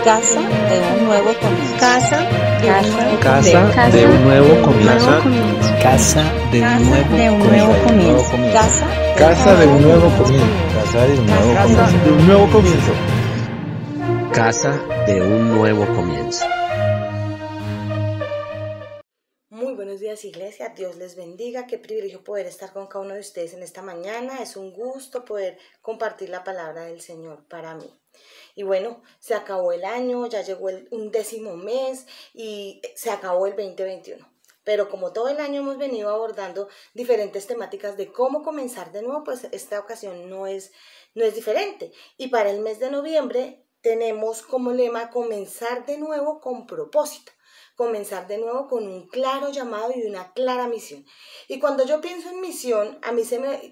Casa de un nuevo comienzo. Casa de un nuevo comienzo. Casa de un nuevo comienzo. Casa de un nuevo comienzo. Casa de un nuevo Casa comienzo. de un nuevo comienzo. Casa de un nuevo comienzo. Muy buenos días, iglesia. Dios les bendiga. Qué privilegio poder estar con cada uno de ustedes en esta mañana. Es un gusto poder compartir la palabra del Señor para mí. Y bueno, se acabó el año, ya llegó un 10º mes y se acabó el 2021. Pero como todo el año hemos venido abordando diferentes temáticas de cómo comenzar de nuevo, pues esta ocasión no es diferente. Y para el mes de noviembre tenemos como lema comenzar de nuevo con propósito. Comenzar de nuevo con un claro llamado y una clara misión. Y cuando yo pienso en misión, a mí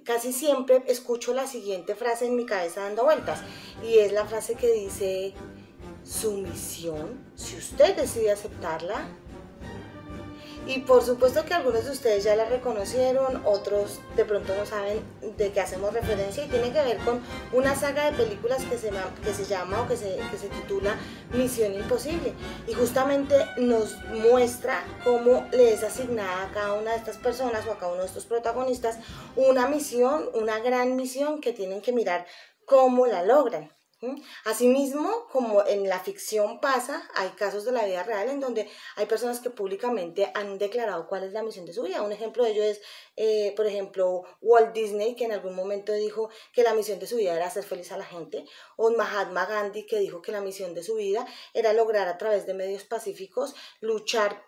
casi siempre escucho la siguiente frase en mi cabeza dando vueltas. Y es la frase que dice, su misión, si usted decide aceptarla. Y por supuesto que algunos de ustedes ya la reconocieron, otros de pronto no saben de qué hacemos referencia y tiene que ver con una saga de películas que se titula Misión Imposible y justamente nos muestra cómo le es asignada a cada una de estas personas o a cada uno de estos protagonistas una misión, una gran misión que tienen que mirar cómo la logran. Asimismo, como en la ficción pasa, hay casos de la vida real en donde hay personas que públicamente han declarado cuál es la misión de su vida. Un ejemplo de ello es, por ejemplo, Walt Disney, que en algún momento dijo que la misión de su vida era hacer feliz a la gente, o Mahatma Gandhi, que dijo que la misión de su vida era lograr a través de medios pacíficos luchar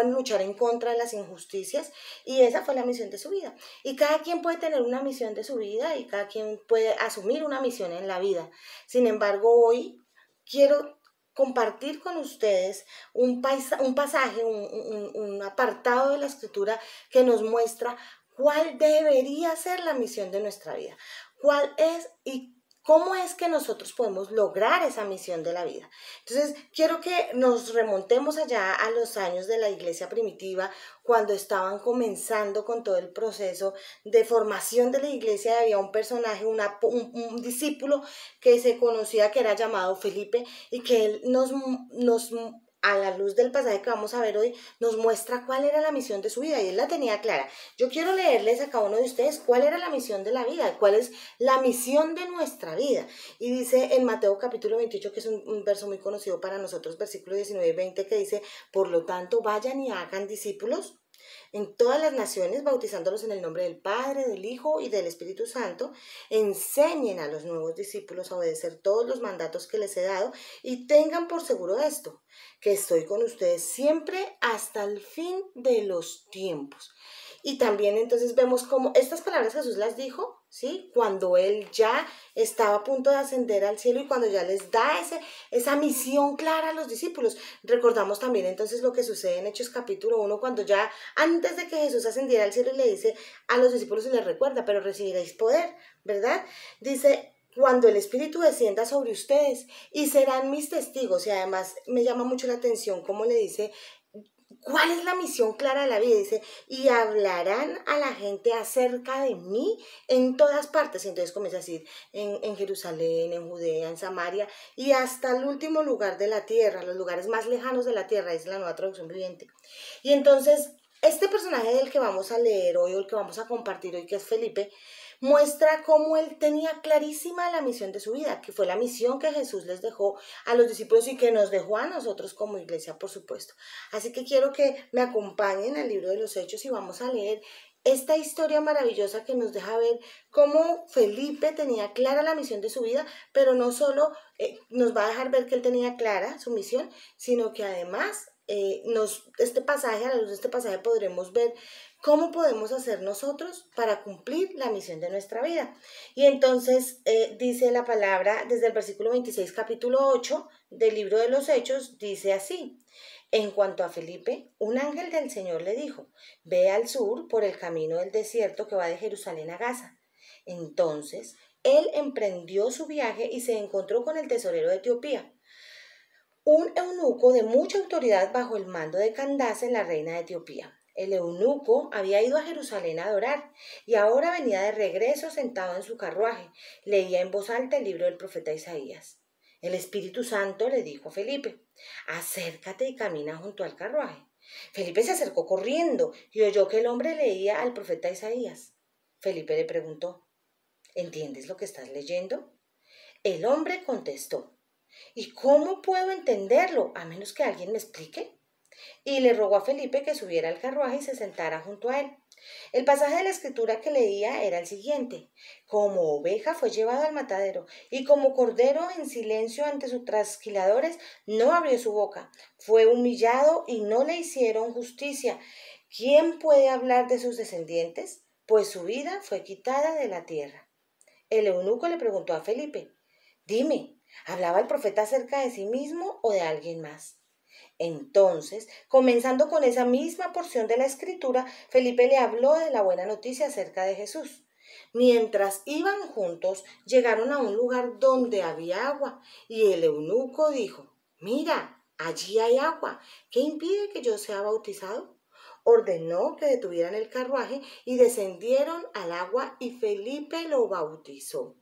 luchar en contra de las injusticias, y esa fue la misión de su vida. Y cada quien puede tener una misión de su vida y cada quien puede asumir una misión en la vida. Sin embargo, hoy quiero compartir con ustedes un pasaje, un apartado de la Escritura que nos muestra cuál debería ser la misión de nuestra vida, cuál es y cómo es que nosotros podemos lograr esa misión de la vida. Entonces, quiero que nos remontemos allá a los años de la iglesia primitiva, cuando estaban comenzando con todo el proceso de formación de la iglesia. Había un personaje, un discípulo que se conocía, que era llamado Felipe, y que él a la luz del pasaje que vamos a ver hoy, nos muestra cuál era la misión de su vida, y él la tenía clara. Yo quiero leerles a cada uno de ustedes cuál era la misión de la vida, cuál es la misión de nuestra vida. Y dice en Mateo capítulo 28, que es un verso muy conocido para nosotros, versículos 19 y 20, que dice, por lo tanto, vayan y hagan discípulos en todas las naciones, bautizándolos en el nombre del Padre, del Hijo y del Espíritu Santo. Enseñen a los nuevos discípulos a obedecer todos los mandatos que les he dado y tengan por seguro esto, que estoy con ustedes siempre hasta el fin de los tiempos. Y también entonces vemos cómo estas palabras Jesús las dijo, ¿sí? Cuando Él ya estaba a punto de ascender al cielo y cuando ya les da esa misión clara a los discípulos. Recordamos también entonces lo que sucede en Hechos capítulo 1, cuando ya antes de que Jesús ascendiera al cielo y le dice a los discípulos y les recuerda, pero recibiréis poder, ¿verdad? Dice, cuando el Espíritu descienda sobre ustedes y serán mis testigos. Y además me llama mucho la atención cómo le dice, ¿cuál es la misión clara de la vida? Dice, y hablarán a la gente acerca de mí en todas partes. Y entonces comienza a decir, en Jerusalén, en Judea, en Samaria, y hasta el último lugar de la tierra, los lugares más lejanos de la tierra, es la Nueva Traducción Viviente. Y entonces, este personaje del que vamos a leer hoy, o el que vamos a compartir hoy, que es Felipe, muestra cómo él tenía clarísima la misión de su vida, que fue la misión que Jesús les dejó a los discípulos y que nos dejó a nosotros como iglesia, por supuesto. Así que quiero que me acompañen al libro de los Hechos y vamos a leer esta historia maravillosa que nos deja ver cómo Felipe tenía clara la misión de su vida, pero no solo nos va a dejar ver que él tenía clara su misión, sino que además a la luz de este pasaje podremos ver cómo podemos hacer nosotros para cumplir la misión de nuestra vida. Y entonces dice la palabra desde el versículo 26, capítulo 8 del libro de los Hechos, dice así: en cuanto a Felipe, un ángel del Señor le dijo, ve al sur por el camino del desierto que va de Jerusalén a Gaza. Entonces él emprendió su viaje y se encontró con el tesorero de Etiopía, un eunuco de mucha autoridad bajo el mando de Candace, la reina de Etiopía. El eunuco había ido a Jerusalén a adorar y ahora venía de regreso sentado en su carruaje. Leía en voz alta el libro del profeta Isaías. El Espíritu Santo le dijo a Felipe: acércate y camina junto al carruaje. Felipe se acercó corriendo y oyó que el hombre leía al profeta Isaías. Felipe le preguntó: ¿entiendes lo que estás leyendo? El hombre contestó: ¿y cómo puedo entenderlo a menos que alguien me explique? Y le rogó a Felipe que subiera al carruaje y se sentara junto a él. El pasaje de la escritura que leía era el siguiente: como oveja fue llevado al matadero, y como cordero en silencio ante sus trasquiladores no abrió su boca. Fue humillado y no le hicieron justicia. ¿Quién puede hablar de sus descendientes? Pues su vida fue quitada de la tierra. El eunuco le preguntó a Felipe: dime, ¿hablaba el profeta acerca de sí mismo o de alguien más? Entonces, comenzando con esa misma porción de la escritura, Felipe le habló de la buena noticia acerca de Jesús. Mientras iban juntos, llegaron a un lugar donde había agua, y el eunuco dijo: mira, allí hay agua. ¿Qué impide que yo sea bautizado? Ordenó que detuvieran el carruaje y descendieron al agua, y Felipe lo bautizó.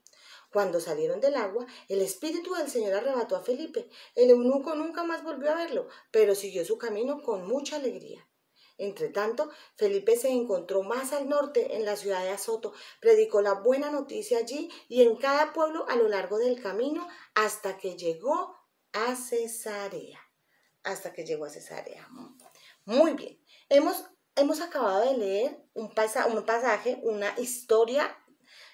Cuando salieron del agua, el Espíritu del Señor arrebató a Felipe. El eunuco nunca más volvió a verlo, pero siguió su camino con mucha alegría. Entretanto, Felipe se encontró más al norte, en la ciudad de Azoto. Predicó la buena noticia allí y en cada pueblo a lo largo del camino hasta que llegó a Cesarea. Muy bien. Hemos acabado de leer un pasaje, una historia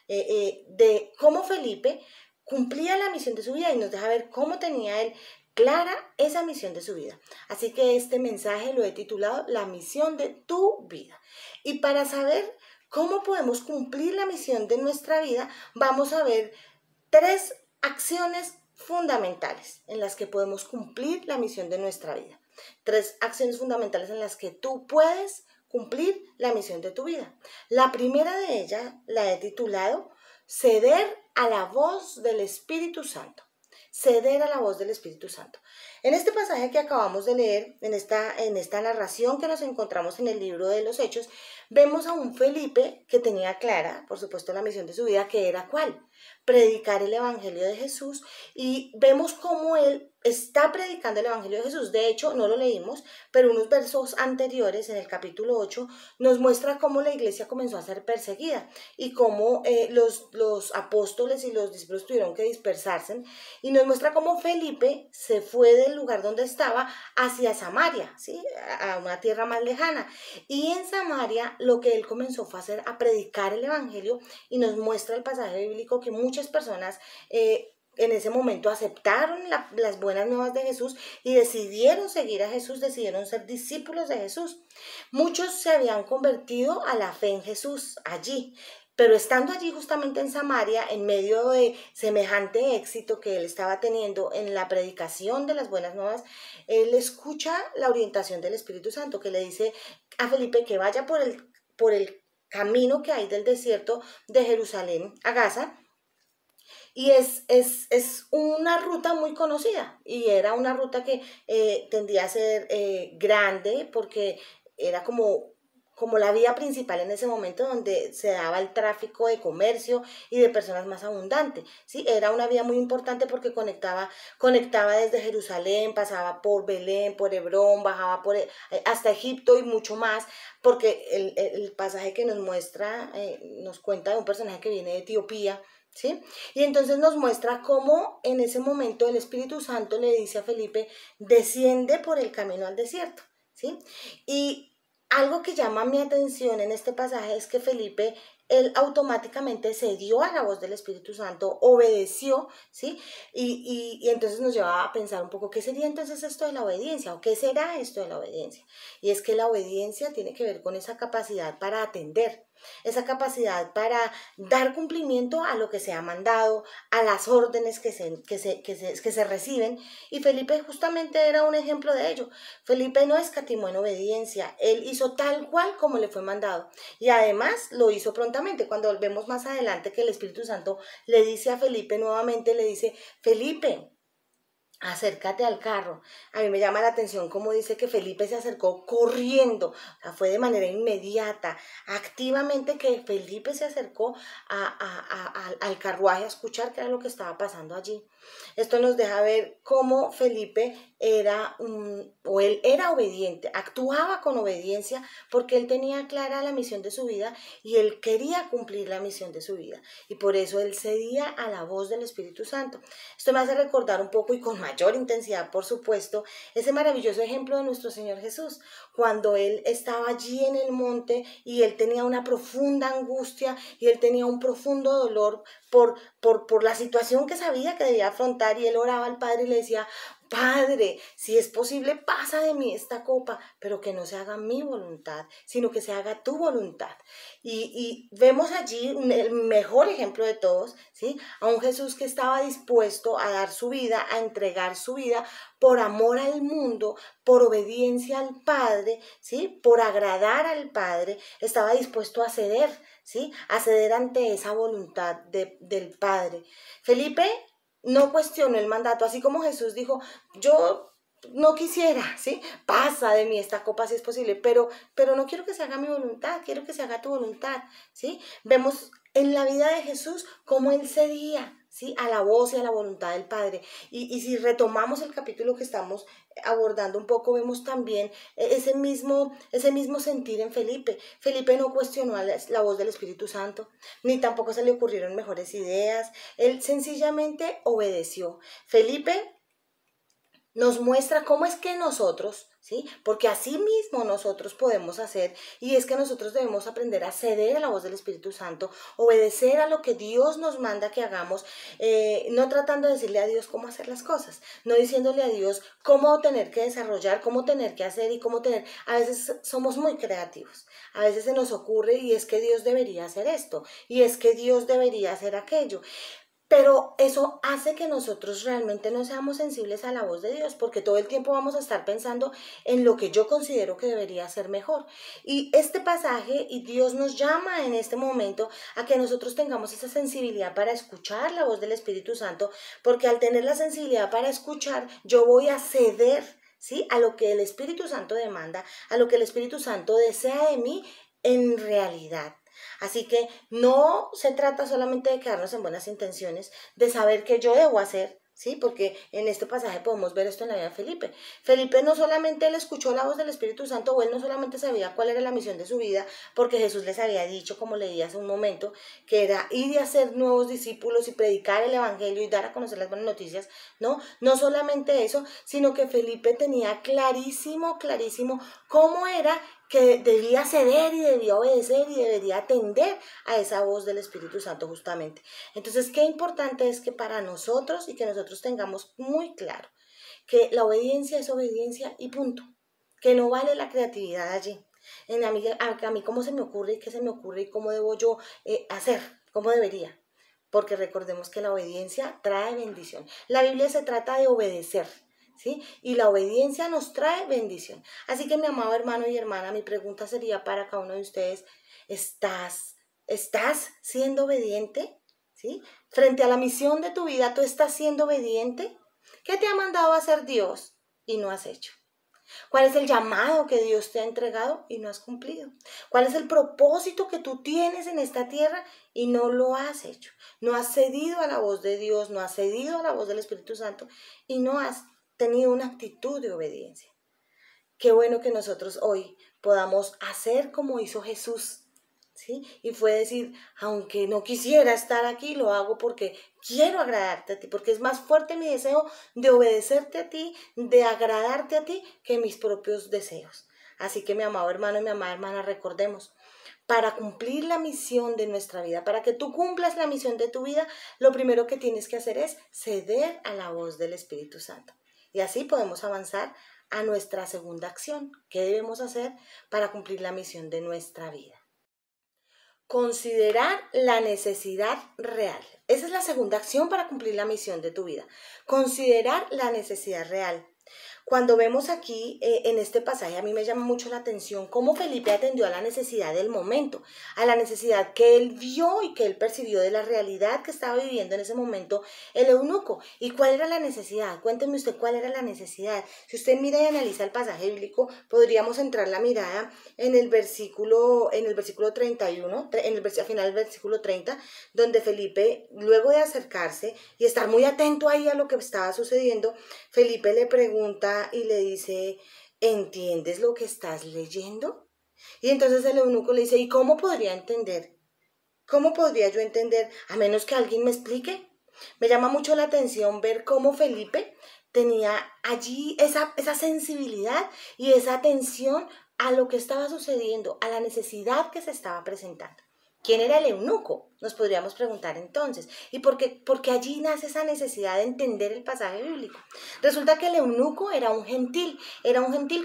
de cómo Felipe cumplía la misión de su vida y nos deja ver cómo tenía él clara esa misión de su vida. Así que este mensaje lo he titulado La misión de tu vida. Y para saber cómo podemos cumplir la misión de nuestra vida, vamos a ver 3 acciones fundamentales en las que podemos cumplir la misión de nuestra vida. 3 acciones fundamentales en las que tú puedes cumplir la misión de tu vida. La primera de ellas la he titulado Ceder a la voz del Espíritu Santo. Ceder a la voz del Espíritu Santo. En este pasaje que acabamos de leer, en esta narración que nos encontramos en el libro de los Hechos, vemos a un Felipe que tenía clara, por supuesto, la misión de su vida, que era ¿cuál? Predicar el Evangelio de Jesús, y vemos cómo él está predicando el Evangelio de Jesús. De hecho, no lo leímos, pero unos versos anteriores, en el capítulo 8, nos muestra cómo la iglesia comenzó a ser perseguida y cómo los apóstoles y los discípulos tuvieron que dispersarse, y nos muestra cómo Felipe se fue del lugar donde estaba hacia Samaria, ¿sí? A una tierra más lejana, y en Samaria lo que él comenzó fue a predicar el Evangelio, y nos muestra el pasaje bíblico que muchas personas en ese momento aceptaron las buenas nuevas de Jesús y decidieron seguir a Jesús, decidieron ser discípulos de Jesús. Muchos se habían convertido a la fe en Jesús allí, pero estando allí justamente en Samaria, en medio de semejante éxito que él estaba teniendo en la predicación de las buenas nuevas, él escucha la orientación del Espíritu Santo, que le dice a Felipe que vaya por el camino que hay del desierto de Jerusalén a Gaza. Y es una ruta muy conocida, y era una ruta que tendía a ser grande, porque era como la vía principal en ese momento donde se daba el tráfico de comercio y de personas más abundante, ¿sí? Era una vía muy importante porque conectaba desde Jerusalén, pasaba por Belén, por Hebrón, bajaba hasta Egipto y mucho más, porque el pasaje que nos muestra, nos cuenta de un personaje que viene de Etiopía, ¿sí? Y entonces nos muestra cómo en ese momento el Espíritu Santo le dice a Felipe: desciende por el camino al desierto, ¿sí? Y algo que llama mi atención en este pasaje es que Felipe, él automáticamente se dio a la voz del Espíritu Santo, obedeció, ¿sí? Y entonces nos lleva a pensar un poco, ¿qué sería entonces esto de la obediencia? ¿O qué será esto de la obediencia? Y es que la obediencia tiene que ver con esa capacidad para atender, esa capacidad para dar cumplimiento a lo que se ha mandado, a las órdenes que se reciben, y Felipe justamente era un ejemplo de ello. Felipe no escatimó en obediencia, él hizo tal cual como le fue mandado, y además lo hizo prontamente. Cuando vemos más adelante que el Espíritu Santo le dice a Felipe nuevamente, le dice: Felipe, acércate al carro. A mí me llama la atención cómo dice que Felipe se acercó corriendo, o sea, fue de manera inmediata, activamente que Felipe se acercó al carruaje a escuchar qué era lo que estaba pasando allí. Esto nos deja ver cómo Felipe él era obediente, actuaba con obediencia porque él tenía clara la misión de su vida y él quería cumplir la misión de su vida. Y por eso él cedía a la voz del Espíritu Santo. Esto me hace recordar un poco y con mayor intensidad, por supuesto, ese maravilloso ejemplo de nuestro Señor Jesús, cuando él estaba allí en el monte y él tenía una profunda angustia y él tenía un profundo dolor por la situación que sabía que debía afrontar, y él oraba al Padre y le decía: Padre, si es posible, pasa de mí esta copa, pero que no se haga mi voluntad, sino que se haga tu voluntad. Y vemos allí el mejor ejemplo de todos, ¿sí? A un Jesús que estaba dispuesto a dar su vida, a entregar su vida por amor al mundo, por obediencia al Padre, ¿sí? Por agradar al Padre, estaba dispuesto a ceder, ¿sí? A ceder ante esa voluntad del Padre. Felipe no cuestionó el mandato, así como Jesús dijo: yo no quisiera, ¿sí? Pasa de mí esta copa si es posible, pero no quiero que se haga mi voluntad, quiero que se haga tu voluntad, ¿sí? Vemos en la vida de Jesús cómo él cedía, ¿sí? A la voz y a la voluntad del Padre. Y si retomamos el capítulo que estamos abordando un poco, vemos también ese mismo sentir en Felipe. Felipe no cuestionó la voz del Espíritu Santo, ni tampoco se le ocurrieron mejores ideas. Él sencillamente obedeció. Felipe nos muestra cómo es que nosotros, ¿sí? Porque así mismo nosotros podemos hacer, y es que nosotros debemos aprender a ceder a la voz del Espíritu Santo, obedecer a lo que Dios nos manda que hagamos, no tratando de decirle a Dios cómo hacer las cosas, no diciéndole a Dios cómo tener que desarrollar, cómo tener que hacer y cómo tener. A veces somos muy creativos, a veces se nos ocurre y es que Dios debería hacer esto, y es que Dios debería hacer aquello. Pero eso hace que nosotros realmente no seamos sensibles a la voz de Dios, porque todo el tiempo vamos a estar pensando en lo que yo considero que debería ser mejor. Y este pasaje, y Dios nos llama en este momento a que nosotros tengamos esa sensibilidad para escuchar la voz del Espíritu Santo, porque al tener la sensibilidad para escuchar, yo voy a ceder, ¿sí?, a lo que el Espíritu Santo demanda, a lo que el Espíritu Santo desea de mí en realidad. Así que no se trata solamente de quedarnos en buenas intenciones, de saber qué yo debo hacer, ¿sí? Porque en este pasaje podemos ver esto en la vida de Felipe. Felipe no solamente él escuchó la voz del Espíritu Santo, o él no solamente sabía cuál era la misión de su vida, porque Jesús les había dicho, como leí hace un momento, que era ir y hacer nuevos discípulos y predicar el Evangelio y dar a conocer las buenas noticias, ¿no? No solamente eso, sino que Felipe tenía clarísimo cómo era que debía ceder y debía obedecer y debería atender a esa voz del Espíritu Santo justamente. Entonces, qué importante es que para nosotros, y que nosotros tengamos muy claro que la obediencia es obediencia y punto, que no vale la creatividad allí. A mí cómo se me ocurre y qué se me ocurre y cómo debo yo hacer, cómo debería. Porque recordemos que la obediencia trae bendición. La Biblia se trata de obedecer, ¿sí? Y la obediencia nos trae bendición. Así que, mi amado hermano y hermana, mi pregunta sería para cada uno de ustedes: ¿estás siendo obediente? ¿Sí? Frente a la misión de tu vida, ¿tú estás siendo obediente? ¿Qué te ha mandado a hacer Dios y no has hecho? ¿Cuál es el llamado que Dios te ha entregado y no has cumplido? ¿Cuál es el propósito que tú tienes en esta tierra y no lo has hecho? No has cedido a la voz de Dios, no has cedido a la voz del Espíritu Santo y no has tenido una actitud de obediencia. Qué bueno que nosotros hoy podamos hacer como hizo Jesús, ¿sí? Y fue decir: aunque no quisiera estar aquí, lo hago porque quiero agradarte a ti, porque es más fuerte mi deseo de obedecerte a ti, de agradarte a ti, que mis propios deseos. Así que, mi amado hermano y mi amada hermana, recordemos: para cumplir la misión de nuestra vida, para que tú cumplas la misión de tu vida, lo primero que tienes que hacer es ceder a la voz del Espíritu Santo. Y así podemos avanzar a nuestra segunda acción. ¿Qué debemos hacer para cumplir la misión de nuestra vida? Considerar la necesidad real. Esa es la segunda acción para cumplir la misión de tu vida. Considerar la necesidad real. cuando vemos aquí en este pasaje, a mí me llama mucho la atención cómo Felipe atendió a la necesidad del momento, a la necesidad que él vio y que él percibió de la realidad que estaba viviendo en ese momento el eunuco. ¿Y cuál era la necesidad? Cuénteme usted cuál era la necesidad. Si usted mira y analiza el pasaje bíblico, podríamos entrar la mirada en el versículo 31, al final del versículo 30, donde Felipe, luego de acercarse y estar muy atento ahí a lo que estaba sucediendo, Felipe le pregunta y le dice, ¿entiendes lo que estás leyendo? Y entonces el eunuco le dice, ¿y cómo podría entender? ¿Cómo podría yo entender a menos que alguien me explique? Me llama mucho la atención ver cómo Felipe tenía allí esa sensibilidad y esa atención a lo que estaba sucediendo, a la necesidad que se estaba presentando. ¿Quién era el eunuco? Nos podríamos preguntar entonces. ¿Y por qué allí nace esa necesidad de entender el pasaje bíblico? Resulta que el eunuco era un gentil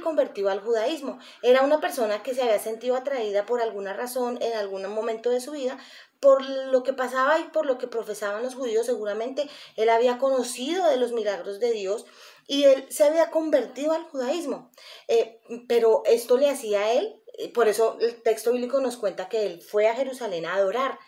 convertido al judaísmo. Era una persona que se había sentido atraída por alguna razón en algún momento de su vida por lo que pasaba y por lo que profesaban los judíos. Seguramente él había conocido de los milagros de Dios y él se había convertido al judaísmo. Pero esto le hacía a él. Por eso el texto bíblico nos cuenta que él fue a Jerusalén a adorar.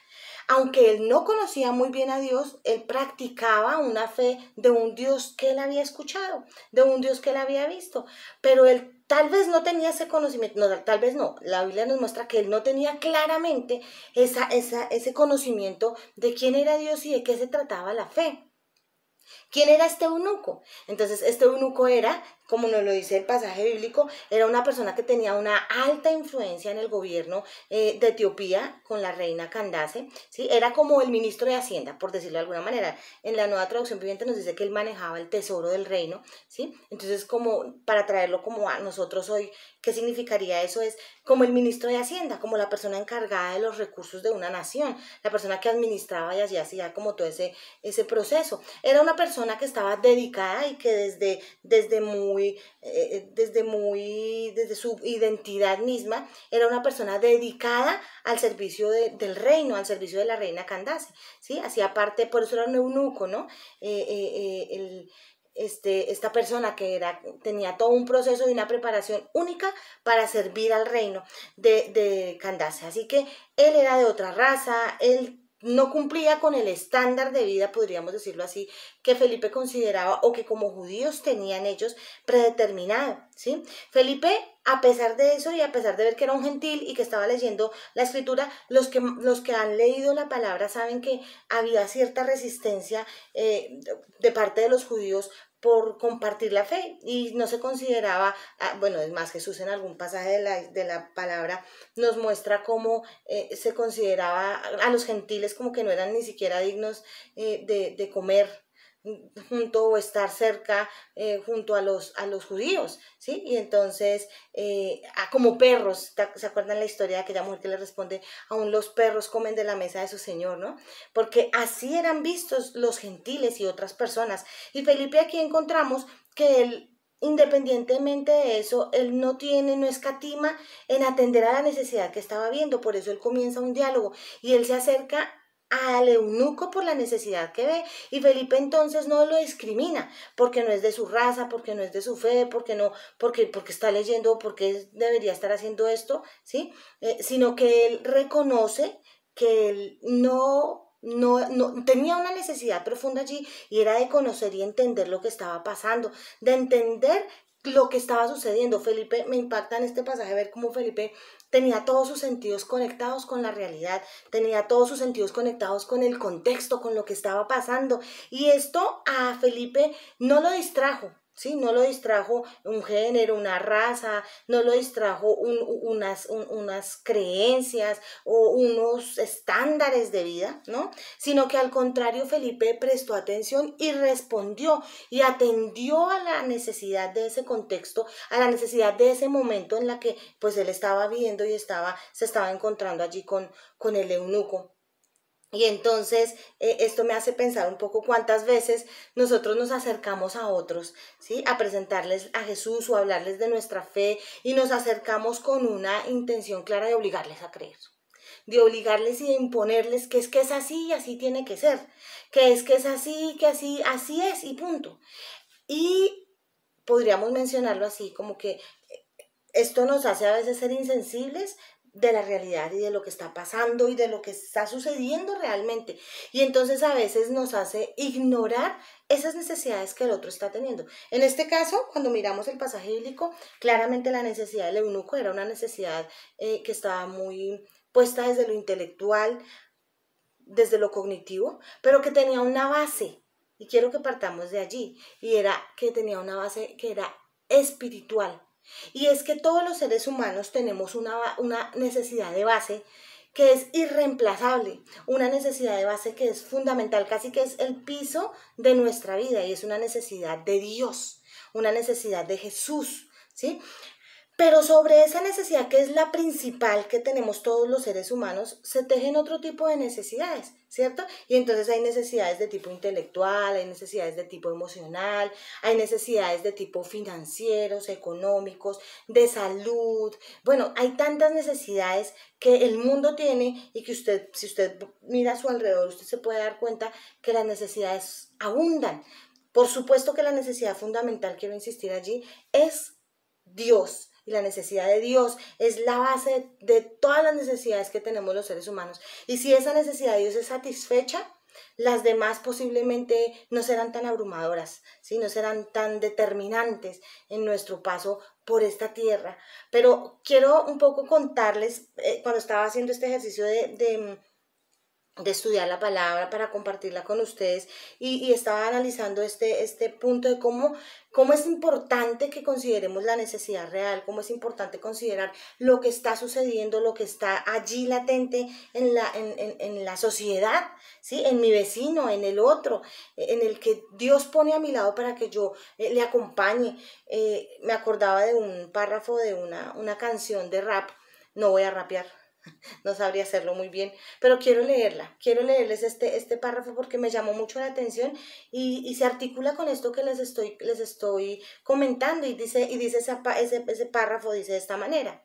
Aunque él no conocía muy bien a Dios, él practicaba una fe de un Dios que él había escuchado, de un Dios que él había visto. Pero él tal vez no tenía ese conocimiento, no, tal vez no. La Biblia nos muestra que él no tenía claramente ese conocimiento de quién era Dios y de qué se trataba la fe. ¿Quién era este eunuco? Entonces, este eunuco era, como nos lo dice el pasaje bíblico, era una persona que tenía una alta influencia en el gobierno de Etiopía con la reina Candace, ¿sí? Era como el ministro de Hacienda, por decirlo de alguna manera. En la Nueva Traducción Viviente nos dice que él manejaba el tesoro del reino, ¿sí? Entonces, como para traerlo como a nosotros hoy, ¿qué significaría eso? Es como el ministro de Hacienda, como la persona encargada de los recursos de una nación, la persona que administraba y hacía como todo ese proceso. Era una persona que estaba dedicada y que desde su identidad misma era una persona dedicada al servicio del reino, al servicio de la reina Candace, ¿sí? Hacía parte, por eso era un eunuco, ¿no? Esta persona que tenía todo un proceso y una preparación única para servir al reino de Candace. Así que él era de otra raza, él no cumplía con el estándar de vida, podríamos decirlo así, que Felipe consideraba o que como judíos tenían ellos predeterminado, ¿sí? Felipe, a pesar de eso y a pesar de ver que era un gentil y que estaba leyendo la escritura, los que han leído la palabra saben que había cierta resistencia de parte de los judíos por compartir la fe y no se consideraba, bueno, es más, Jesús en algún pasaje de la palabra nos muestra cómo se consideraba a los gentiles como que no eran ni siquiera dignos de comer junto o estar cerca junto a los judíos, ¿sí? Y entonces, como perros, ¿se acuerdan la historia de aquella mujer que le responde, aún los perros comen de la mesa de su señor, ¿no? Porque así eran vistos los gentiles y otras personas. Y Felipe aquí encontramos que él, independientemente de eso, él no escatima en atender a la necesidad que estaba viendo, por eso él comienza un diálogo y él se acerca al eunuco por la necesidad que ve, y Felipe entonces no lo discrimina porque no es de su raza, porque no es de su fe, porque está leyendo, porque debería estar haciendo esto, ¿sí? Sino que él reconoce que él no tenía una necesidad profunda allí y era de conocer y entender lo que estaba pasando, de entender lo que estaba sucediendo. Felipe, me impacta en este pasaje ver cómo Felipe tenía todos sus sentidos conectados con la realidad, tenía todos sus sentidos conectados con el contexto, con lo que estaba pasando, y esto a Felipe no lo distrajo, ¿sí? No lo distrajo un género, una raza, no lo distrajo unas creencias o unos estándares de vida, ¿no? Sino que al contrario, Felipe prestó atención y respondió y atendió a la necesidad de ese contexto, a la necesidad de ese momento en la que pues él estaba viviendo y se estaba encontrando allí con el eunuco. Y entonces esto me hace pensar un poco cuántas veces nosotros nos acercamos a otros, ¿sí? A presentarles a Jesús o a hablarles de nuestra fe y nos acercamos con una intención clara de obligarles a creer, de obligarles y de imponerles que es así y así tiene que ser, que es así, que así es y punto. Y podríamos mencionarlo así, como que esto nos hace a veces ser insensibles de la realidad y de lo que está pasando y de lo que está sucediendo realmente. Y entonces a veces nos hace ignorar esas necesidades que el otro está teniendo. En este caso, cuando miramos el pasaje bíblico, claramente la necesidad del eunuco era una necesidad que estaba muy puesta desde lo intelectual, desde lo cognitivo, pero que tenía una base, y quiero que partamos de allí, y era que tenía una base que era espiritual. Y es que todos los seres humanos tenemos una necesidad de base que es irreemplazable, una necesidad de base que es fundamental, casi que es el piso de nuestra vida, y es una necesidad de Dios, una necesidad de Jesús, ¿sí? Pero sobre esa necesidad, que es la principal que tenemos todos los seres humanos, se tejen otro tipo de necesidades, ¿cierto? Y entonces hay necesidades de tipo intelectual, hay necesidades de tipo emocional, hay necesidades de tipo financieros, económicos, de salud. Bueno, hay tantas necesidades que el mundo tiene y que usted, si usted mira a su alrededor, usted se puede dar cuenta que las necesidades abundan. Por supuesto que la necesidad fundamental, quiero insistir allí, es Dios. Y la necesidad de Dios es la base de todas las necesidades que tenemos los seres humanos. Y si esa necesidad de Dios es satisfecha, las demás posiblemente no serán tan abrumadoras, ¿sí? No serán tan determinantes en nuestro paso por esta tierra. Pero quiero un poco contarles, cuando estaba haciendo este ejercicio de estudiar la palabra para compartirla con ustedes, y estaba analizando este punto de cómo es importante que consideremos la necesidad real, cómo es importante considerar lo que está sucediendo, lo que está allí latente en la sociedad, ¿sí? En mi vecino, en el otro, en el que Dios pone a mi lado para que yo le acompañe. Me acordaba de un párrafo de una canción de rap. No voy a rapear, no sabría hacerlo muy bien, pero quiero leerles este párrafo porque me llamó mucho la atención y se articula con esto que les estoy comentando, y dice ese párrafo dice de esta manera: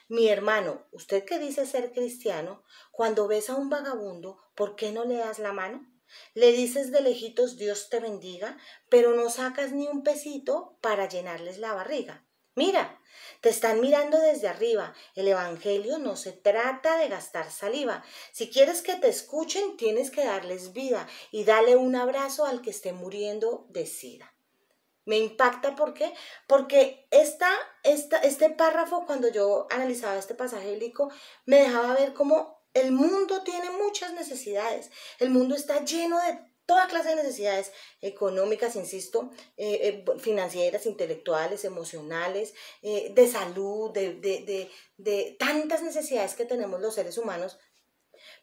mi hermano, usted que dice ser cristiano, cuando ves a un vagabundo, ¿por qué no le das la mano? Le dices de lejitos Dios te bendiga, pero no sacas ni un pesito para llenarles la barriga. Mira, te están mirando desde arriba. El evangelio no se trata de gastar saliva. Si quieres que te escuchen, tienes que darles vida y dale un abrazo al que esté muriendo de sida. Me impacta, ¿por qué? Porque este párrafo, cuando yo analizaba este pasaje bíblico, me dejaba ver cómo el mundo tiene muchas necesidades. El mundo está lleno de toda clase de necesidades económicas, insisto, financieras, intelectuales, emocionales, de salud, de tantas necesidades que tenemos los seres humanos.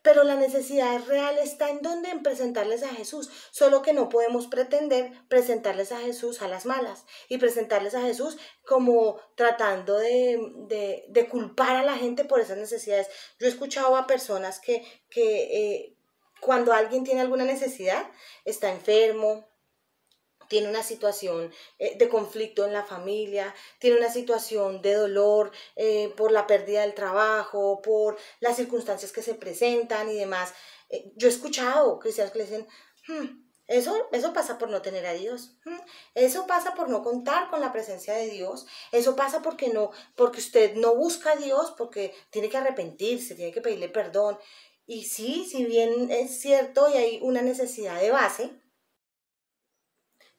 Pero la necesidad real está en donde, en presentarles a Jesús, solo que no podemos pretender presentarles a Jesús a las malas y presentarles a Jesús como tratando de culpar a la gente por esas necesidades. Yo he escuchado a personas que cuando alguien tiene alguna necesidad, está enfermo, tiene una situación de conflicto en la familia, tiene una situación de dolor por la pérdida del trabajo, por las circunstancias que se presentan y demás. Yo he escuchado cristianos que le dicen, eso pasa por no tener a Dios, eso pasa por no contar con la presencia de Dios, eso pasa porque usted no busca a Dios, porque tiene que arrepentirse, tiene que pedirle perdón. Y sí, si bien es cierto y hay una necesidad de base,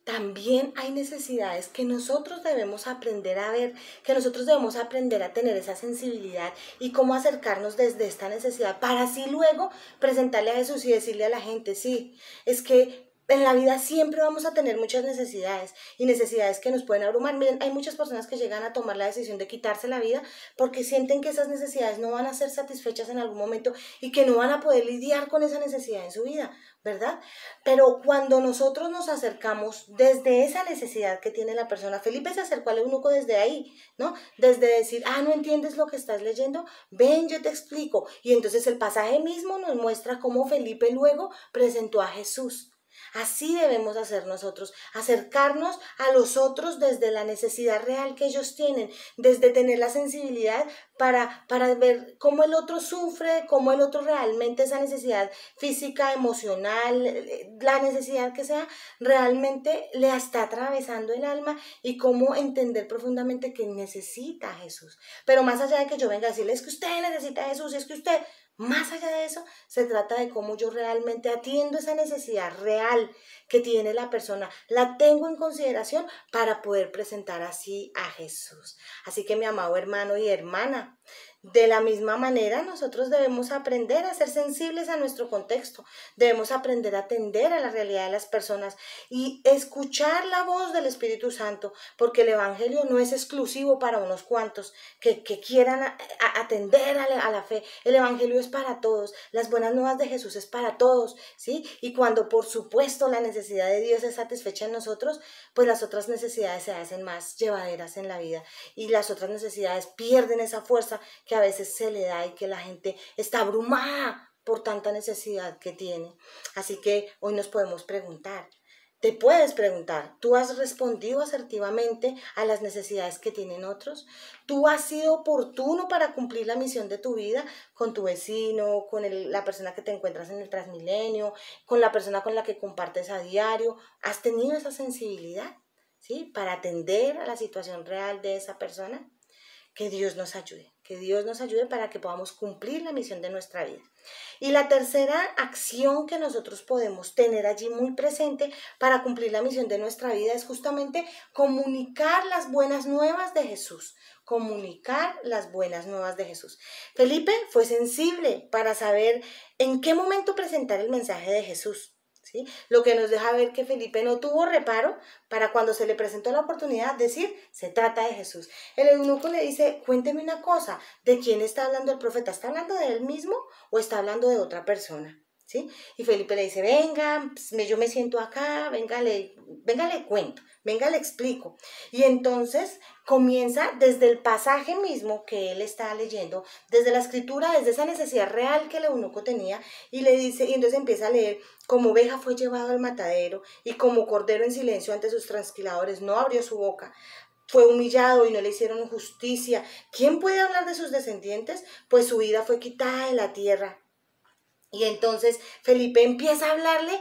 también hay necesidades que nosotros debemos aprender a ver, que nosotros debemos aprender a tener esa sensibilidad y cómo acercarnos desde esta necesidad para así luego presentarle a Jesús y decirle a la gente, sí, es que en la vida siempre vamos a tener muchas necesidades y necesidades que nos pueden abrumar. Miren, hay muchas personas que llegan a tomar la decisión de quitarse la vida porque sienten que esas necesidades no van a ser satisfechas en algún momento y que no van a poder lidiar con esa necesidad en su vida, ¿verdad? Pero cuando nosotros nos acercamos desde esa necesidad que tiene la persona, Felipe se acercó al eunuco desde ahí, ¿no? Desde decir, no entiendes lo que estás leyendo, ven, yo te explico. Y entonces el pasaje mismo nos muestra cómo Felipe luego presentó a Jesús. Así debemos hacer nosotros, acercarnos a los otros desde la necesidad real que ellos tienen, desde tener la sensibilidad para ver cómo el otro sufre, cómo el otro realmente esa necesidad física, emocional, la necesidad que sea, realmente le está atravesando el alma y cómo entender profundamente que necesita a Jesús. Pero más allá de que yo venga a decirle, es que usted necesita a Jesús, es que usted... Más allá de eso, se trata de cómo yo realmente atiendo esa necesidad real que tiene la persona, la tengo en consideración para poder presentar así a Jesús. Así que mi amado hermano y hermana, de la misma manera nosotros debemos aprender a ser sensibles a nuestro contexto, debemos aprender a atender a la realidad de las personas y escuchar la voz del Espíritu Santo, porque el Evangelio no es exclusivo para unos cuantos que quieran atender a la fe. El Evangelio es para todos, las buenas nuevas de Jesús es para todos, ¿sí? Y cuando por supuesto la necesidad de Dios es satisfecha en nosotros, pues las otras necesidades se hacen más llevaderas en la vida y las otras necesidades pierden esa fuerza que a veces se le da y que la gente está abrumada por tanta necesidad que tiene. Así que hoy nos podemos preguntar, te puedes preguntar, ¿tú has respondido asertivamente a las necesidades que tienen otros? ¿Tú has sido oportuno para cumplir la misión de tu vida con tu vecino, con la persona que te encuentras en el Transmilenio, con la persona con la que compartes a diario? ¿Has tenido esa sensibilidad, ¿sí?, para atender a la situación real de esa persona? Que Dios nos ayude para que podamos cumplir la misión de nuestra vida. Y la tercera acción que nosotros podemos tener allí muy presente para cumplir la misión de nuestra vida es justamente comunicar las buenas nuevas de Jesús. Comunicar las buenas nuevas de Jesús. Felipe fue sensible para saber en qué momento presentar el mensaje de Jesús, ¿sí? Lo que nos deja ver que Felipe no tuvo reparo para cuando se le presentó la oportunidad decir, se trata de Jesús. El eunuco le dice, cuénteme una cosa, ¿de quién está hablando el profeta? ¿Está hablando de él mismo o está hablando de otra persona? ¿Sí? Y Felipe le dice, venga, yo me siento acá, venga, le cuento, venga, le explico. Y entonces comienza desde el pasaje mismo que él está leyendo, desde la escritura, desde esa necesidad real que el eunuco tenía, y le dice, y entonces empieza a leer, como oveja fue llevado al matadero, y como cordero en silencio ante sus transquiladores no abrió su boca. Fue humillado y no le hicieron justicia. ¿Quién puede hablar de sus descendientes? Pues su vida fue quitada de la tierra. Y entonces Felipe empieza a hablarle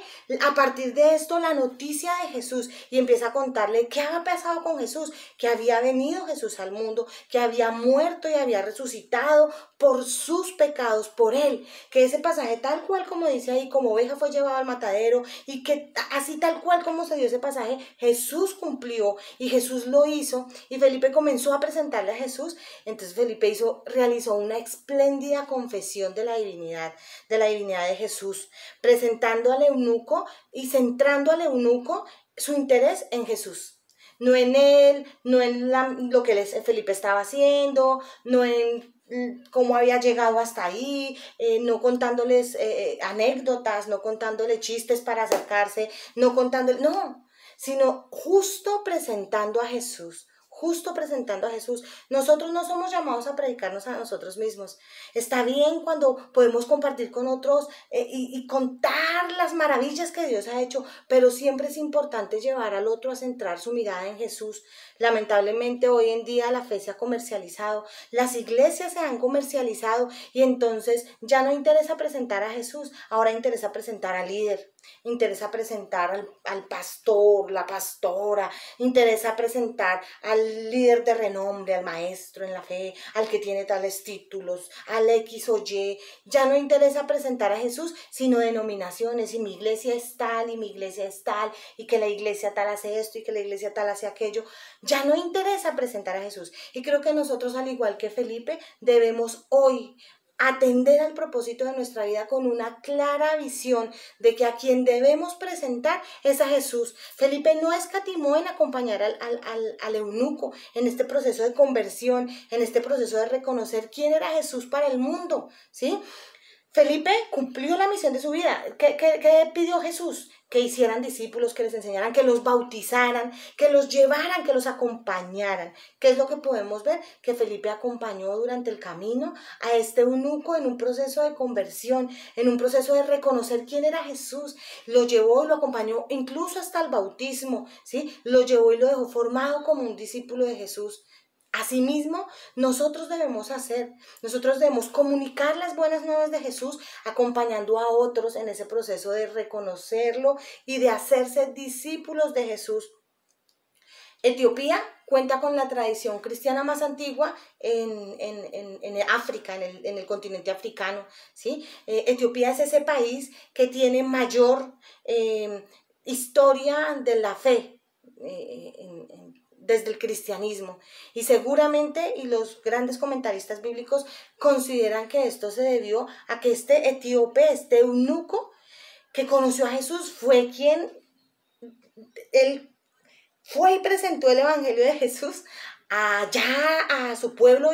a partir de esto la noticia de Jesús y empieza a contarle qué había pasado con Jesús, que había venido Jesús al mundo, que había muerto y había resucitado por sus pecados, por él, que ese pasaje tal cual como dice ahí, como oveja fue llevado al matadero, y que así tal cual como se dio ese pasaje, Jesús cumplió y Jesús lo hizo, y Felipe comenzó a presentarle a Jesús. Entonces Felipe realizó una espléndida confesión de la divinidad de Jesús, presentando al eunuco y centrando al eunuco su interés en Jesús. No en él, no en lo que Felipe estaba haciendo, no en cómo había llegado hasta ahí, no contándoles anécdotas, no contándoles chistes para acercarse, sino justo presentando a Jesús. Justo presentando a Jesús. Nosotros no somos llamados a predicarnos a nosotros mismos. Está bien cuando podemos compartir con otros y contar las maravillas que Dios ha hecho, pero siempre es importante llevar al otro a centrar su mirada en Jesús. Lamentablemente hoy en día la fe se ha comercializado, las iglesias se han comercializado y entonces ya no interesa presentar a Jesús, ahora interesa presentar al líder, interesa presentar al pastor, la pastora, interesa presentar al líder de renombre, al maestro en la fe, al que tiene tales títulos, al X o Y. Ya no interesa presentar a Jesús, sino denominaciones, y mi iglesia es tal, y mi iglesia es tal, y que la iglesia tal hace esto, y que la iglesia tal hace aquello. Ya no interesa presentar a Jesús. Y creo que nosotros, al igual que Felipe, debemos hoy atender al propósito de nuestra vida con una clara visión de que a quien debemos presentar es a Jesús. Felipe no escatimó en acompañar al eunuco en este proceso de conversión, en este proceso de reconocer quién era Jesús para el mundo, ¿sí? Felipe cumplió la misión de su vida. ¿Qué pidió Jesús? Que hicieran discípulos, que les enseñaran, que los bautizaran, que los llevaran, que los acompañaran. ¿Qué es lo que podemos ver? Que Felipe acompañó durante el camino a este eunuco en un proceso de conversión, en un proceso de reconocer quién era Jesús. Lo llevó y lo acompañó incluso hasta el bautismo, ¿sí? Lo llevó y lo dejó formado como un discípulo de Jesús. Asimismo, nosotros debemos comunicar las buenas nuevas de Jesús, acompañando a otros en ese proceso de reconocerlo y de hacerse discípulos de Jesús. Etiopía cuenta con la tradición cristiana más antigua en África, en el continente africano, ¿sí? Etiopía es ese país que tiene mayor historia de la fe desde el cristianismo, y seguramente, y los grandes comentaristas bíblicos consideran que esto se debió a que este etíope, este eunuco que conoció a Jesús, fue quien él fue y presentó el evangelio de Jesús allá a su pueblo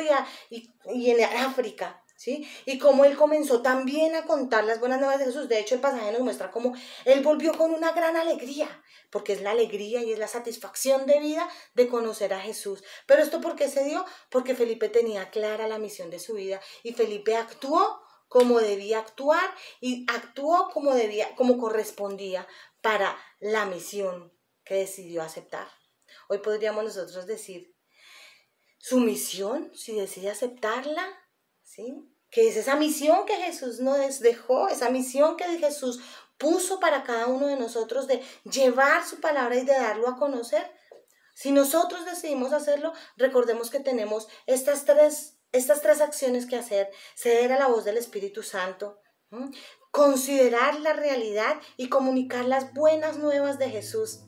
y en África, ¿sí? Y cómo él comenzó también a contar las buenas nuevas de Jesús. De hecho, el pasaje nos muestra cómo él volvió con una gran alegría, porque es la alegría y es la satisfacción de vida de conocer a Jesús. Pero ¿esto por qué se dio? Porque Felipe tenía clara la misión de su vida, y Felipe actuó como debía actuar y actuó como correspondía para la misión que decidió aceptar. Hoy podríamos nosotros decir, su misión, si decide aceptarla, ¿sí? Que es esa misión que Jesús nos dejó, esa misión que Jesús puso para cada uno de nosotros de llevar su palabra y de darlo a conocer. Si nosotros decidimos hacerlo, recordemos que tenemos estas tres acciones que hacer: ceder a la voz del Espíritu Santo, considerar la realidad y comunicar las buenas nuevas de Jesús.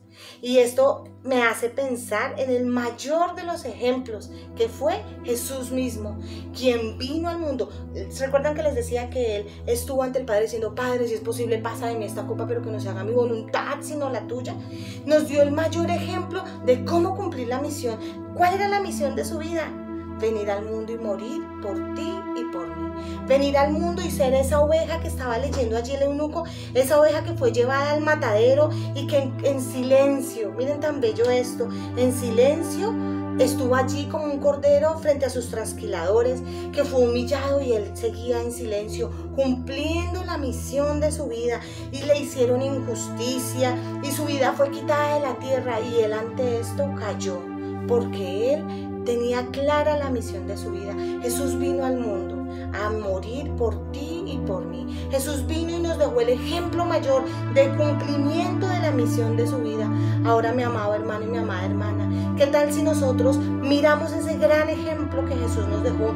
Y esto me hace pensar en el mayor de los ejemplos, que fue Jesús mismo, quien vino al mundo. ¿Recuerdan que les decía que Él estuvo ante el Padre diciendo: Padre, si es posible, pasa de mí esta copa, pero que no se haga mi voluntad, sino la tuya? Nos dio el mayor ejemplo de cómo cumplir la misión. ¿Cuál era la misión de su vida? Venir al mundo y morir por ti y por mí. Venir al mundo y ser esa oveja que estaba leyendo allí el eunuco, esa oveja que fue llevada al matadero y que en silencio, miren tan bello esto, en silencio estuvo allí como un cordero frente a sus trasquiladores, que fue humillado y él seguía en silencio, cumpliendo la misión de su vida, y le hicieron injusticia y su vida fue quitada de la tierra, y él ante esto cayó, porque él tenía clara la misión de su vida. Jesús vino al mundo a morir por ti y por mí. Jesús vino y nos dejó el ejemplo mayor de cumplimiento de la misión de su vida. Ahora, mi amado hermano y mi amada hermana, ¿qué tal si nosotros miramos ese gran ejemplo que Jesús nos dejó,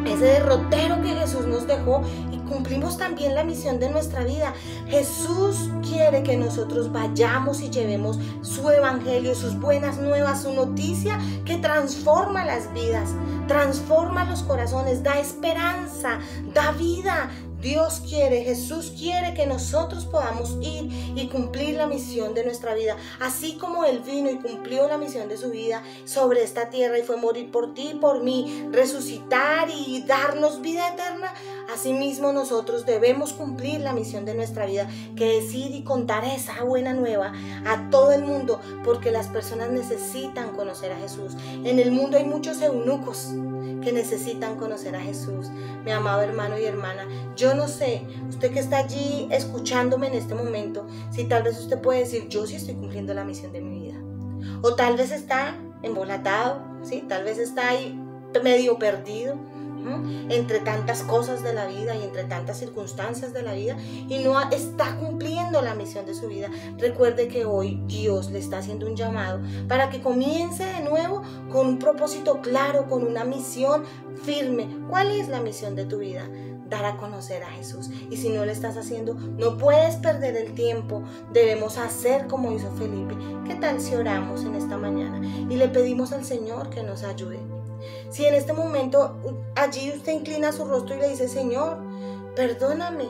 ese derrotero que Jesús nos dejó, y cumplimos también la misión de nuestra vida? Jesús quiere que nosotros vayamos y llevemos su evangelio, sus buenas nuevas, su noticia que transforma las vidas, transforma los corazones, da esperanza, da vida. Dios quiere, Jesús quiere que nosotros podamos ir y cumplir la misión de nuestra vida. Así como Él vino y cumplió la misión de su vida sobre esta tierra y fue morir por ti y por mí, resucitar y darnos vida eterna, asimismo nosotros debemos cumplir la misión de nuestra vida, que es ir y contar esa buena nueva a todo el mundo, porque las personas necesitan conocer a Jesús. En el mundo hay muchos eunucos que necesitan conocer a Jesús. Mi amado hermano y hermana, yo no sé, usted que está allí escuchándome en este momento, si tal vez usted puede decir: yo sí estoy cumpliendo la misión de mi vida, o tal vez está embolatado, ¿sí? Tal vez está ahí medio perdido entre tantas cosas de la vida y entre tantas circunstancias de la vida, y no está cumpliendo la misión de su vida. Recuerde que hoy Dios le está haciendo un llamado para que comience de nuevo con un propósito claro, con una misión firme. ¿Cuál es la misión de tu vida? Dar a conocer a Jesús. Y si no lo estás haciendo, no puedes perder el tiempo. Debemos hacer como hizo Felipe. ¿Qué tal si oramos en esta mañana y le pedimos al Señor que nos ayude? Si en este momento allí usted inclina su rostro y le dice: Señor, perdóname,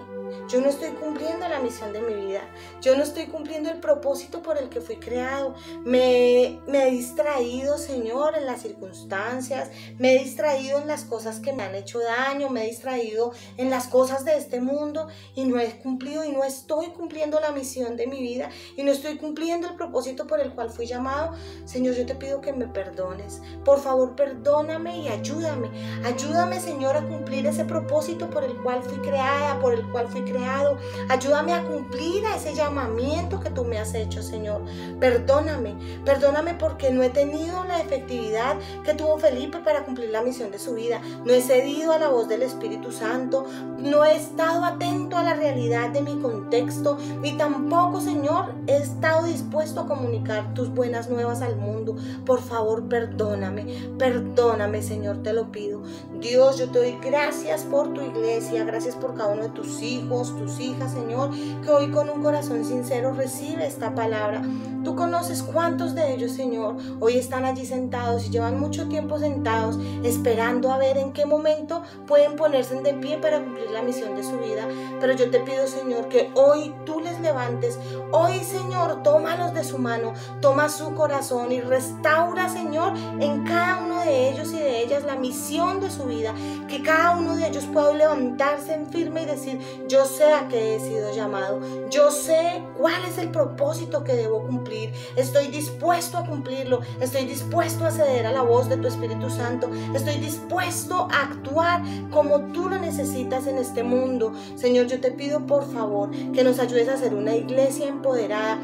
Yo no estoy cumpliendo la misión de mi vida. Yo no estoy cumpliendo el propósito por el que fui creado. Me he distraído, Señor, en las circunstancias. Me he distraído en las cosas que me han hecho daño. Me he distraído en las cosas de este mundo y no he cumplido y no estoy cumpliendo la misión de mi vida y no estoy cumpliendo el propósito por el cual fui llamado. Señor, yo te pido que me perdones. Por favor, perdóname y ayúdame. Ayúdame, Señor, a cumplir ese propósito por el cual fui creada, por el cual fui creado. Ayúdame a cumplir a ese llamamiento que tú me has hecho, Señor. Perdóname porque no he tenido la efectividad que tuvo Felipe para cumplir la misión de su vida. No he cedido a la voz del Espíritu Santo. No he estado atento a la realidad de mi contexto y tampoco, Señor, he estado dispuesto a comunicar tus buenas nuevas al mundo. Por favor, perdóname, Señor, te lo pido. Dios, yo te doy gracias por tu iglesia, gracias por cada uno de tus hijos, tus hijas, Señor, que hoy con un corazón sincero recibe esta palabra. Tú conoces cuántos de ellos, Señor, hoy están allí sentados y llevan mucho tiempo sentados esperando a ver en qué momento pueden ponerse de pie para cumplir la misión de su vida. Pero yo te pido, Señor, que hoy tú les levantes. Hoy, Señor, tómalos de su mano, toma su corazón y restaura, Señor, en cada uno de ellos y de ellas la misión de su vida. Que cada uno de ellos pueda levantarse en firme y decir: yo sé a qué he sido llamado, yo sé cuál es el propósito que debo cumplir. Estoy dispuesto a cumplirlo, estoy dispuesto a ceder a la voz de tu Espíritu Santo, estoy dispuesto a actuar como tú lo necesitas en este mundo. Señor, yo te pido por favor que nos ayudes a ser una iglesia empoderada,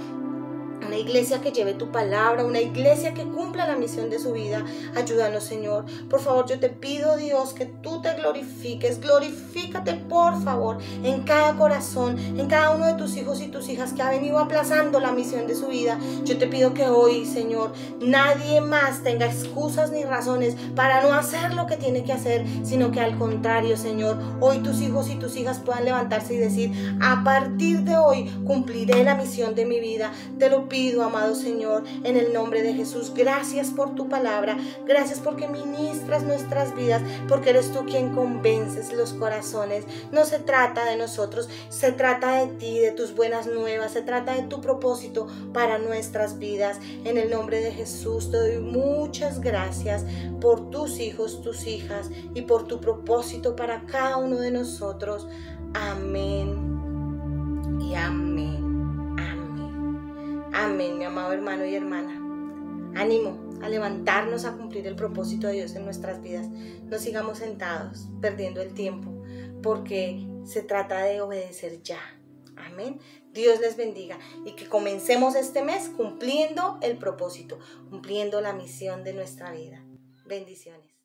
una iglesia que lleve tu palabra, una iglesia que cumpla la misión de su vida. Ayúdanos, Señor. Por favor, yo te pido, Dios, que tú te glorifiques. Glorifícate, por favor, en cada corazón, en cada uno de tus hijos y tus hijas que ha venido aplazando la misión de su vida. Yo te pido que hoy, Señor, nadie más tenga excusas ni razones para no hacer lo que tiene que hacer, sino que al contrario, Señor, hoy tus hijos y tus hijas puedan levantarse y decir: a partir de hoy cumpliré la misión de mi vida. Te lo pido, amado Señor, en el nombre de Jesús. Gracias por tu palabra, gracias porque ministras nuestras vidas, porque eres tú quien convences los corazones. No se trata de nosotros, se trata de ti, de tus buenas nuevas, se trata de tu propósito para nuestras vidas. En el nombre de Jesús te doy muchas gracias por tus hijos, tus hijas y por tu propósito para cada uno de nosotros. Amén y amén. Amén, mi amado hermano y hermana. Ánimo a levantarnos a cumplir el propósito de Dios en nuestras vidas. No sigamos sentados, perdiendo el tiempo, porque se trata de obedecer ya. Amén. Dios les bendiga y que comencemos este mes cumpliendo el propósito, cumpliendo la misión de nuestra vida. Bendiciones.